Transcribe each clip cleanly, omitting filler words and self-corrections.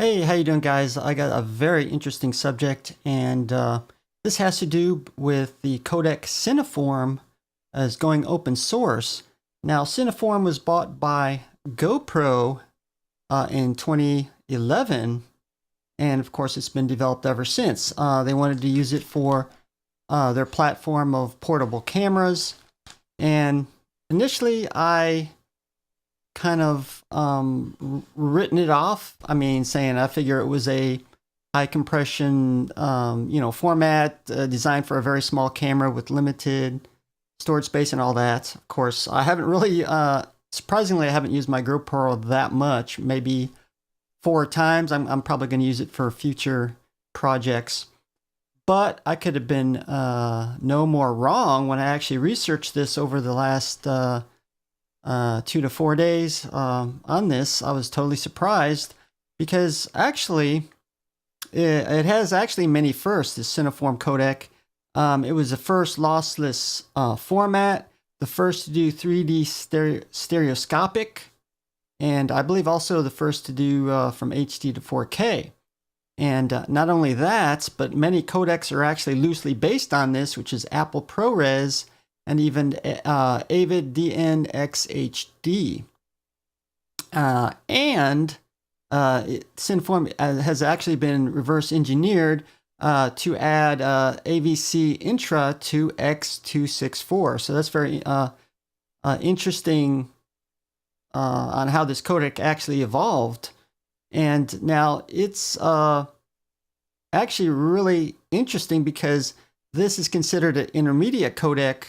Hey, how you doing, guys? I got a very interesting subject, and this has to do with the codec CineForm as going open source. Now, CineForm was bought by GoPro in 2011, and of course, it's been developed ever since. They wanted to use it for their platform of portable cameras, and initially, I kind of written it off. I mean, saying I figure it was a high compression, format designed for a very small camera with limited storage space and all that. Of course, I haven't really, surprisingly, I haven't used my GoPro that much. Maybe 4 times. I'm probably going to use it for future projects. But I could have been no more wrong when I actually researched this over the last 2 to 4 days on this. I was totally surprised because actually it has actually many firsts, this CineForm codec. It was the first lossless format, the first to do 3D stereoscopic, and I believe also the first to do from HD to 4K. And not only that, but many codecs are actually loosely based on this, which is Apple ProRes and even Avid DNxHD. CineForm has actually been reverse engineered to add AVC Intra to X264. So that's very interesting on how this codec actually evolved. And now it's actually really interesting because this is considered an intermediate codec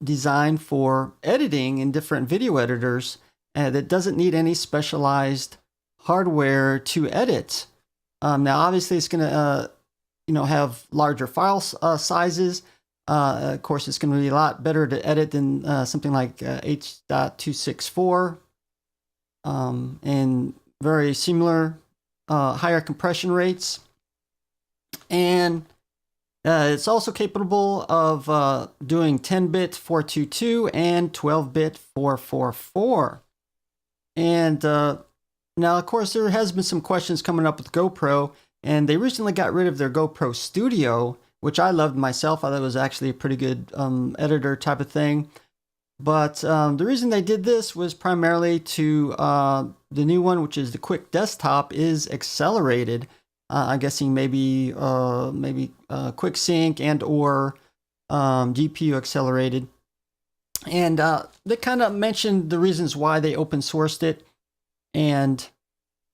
designed for editing in different video editors that doesn't need any specialized hardware to edit. Now, obviously, it's going to have larger file sizes. Of course, it's going to be a lot better to edit than something like H.264, and very similar higher compression rates. And it's also capable of doing 10-bit 422 and 12-bit 444. And now, of course, there has been some questions coming up with GoPro, and they recently got rid of their GoPro Studio, which I loved myself. I thought it was actually a pretty good editor type of thing. But the reason they did this was primarily to the new one, which is the Quick Desktop, is accelerated. I'm guessing maybe quick sync and or GPU accelerated. And they kind of mentioned the reasons why they open sourced it. And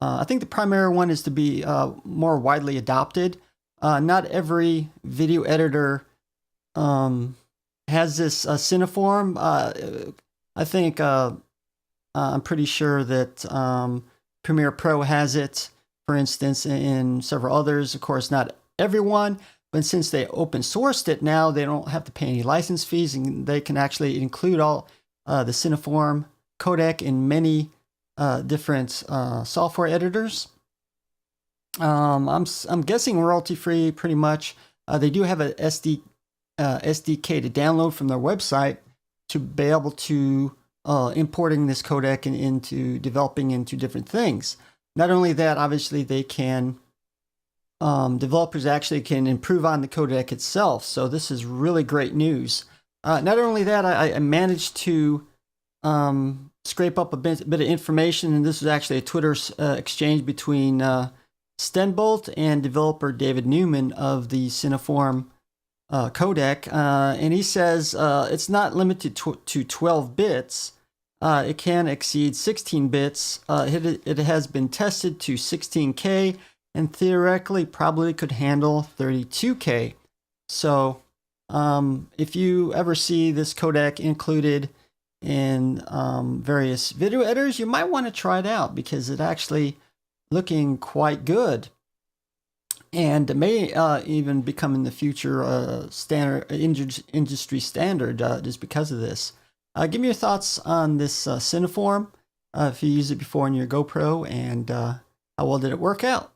I think the primary one is to be more widely adopted. Not every video editor has this CineForm. I think I'm pretty sure that Premiere Pro has it, for instance, and several others. Of course, not everyone, but since they open sourced it now, they don't have to pay any license fees, and they can actually include all the CineForm codec in many different software editors. I'm guessing royalty free pretty much. They do have a SDK to download from their website to be able to importing this codec and into developing into different things. Not only that, obviously they can, developers actually can improve on the codec itself. So this is really great news. Not only that, I managed to scrape up a bit of information, and this was actually a Twitter exchange between Stenbolt and developer David Newman of the CineForm codec. And he says it's not limited to 12 bits. It can exceed 16 bits. It has been tested to 16K and theoretically probably could handle 32K. So if you ever see this codec included in various video editors, you might want to try it out because it actually looking quite good. And it may even become in the future standard industry standard just because of this. Give me your thoughts on this CineForm, if you used it before in your GoPro, and how well did it work out?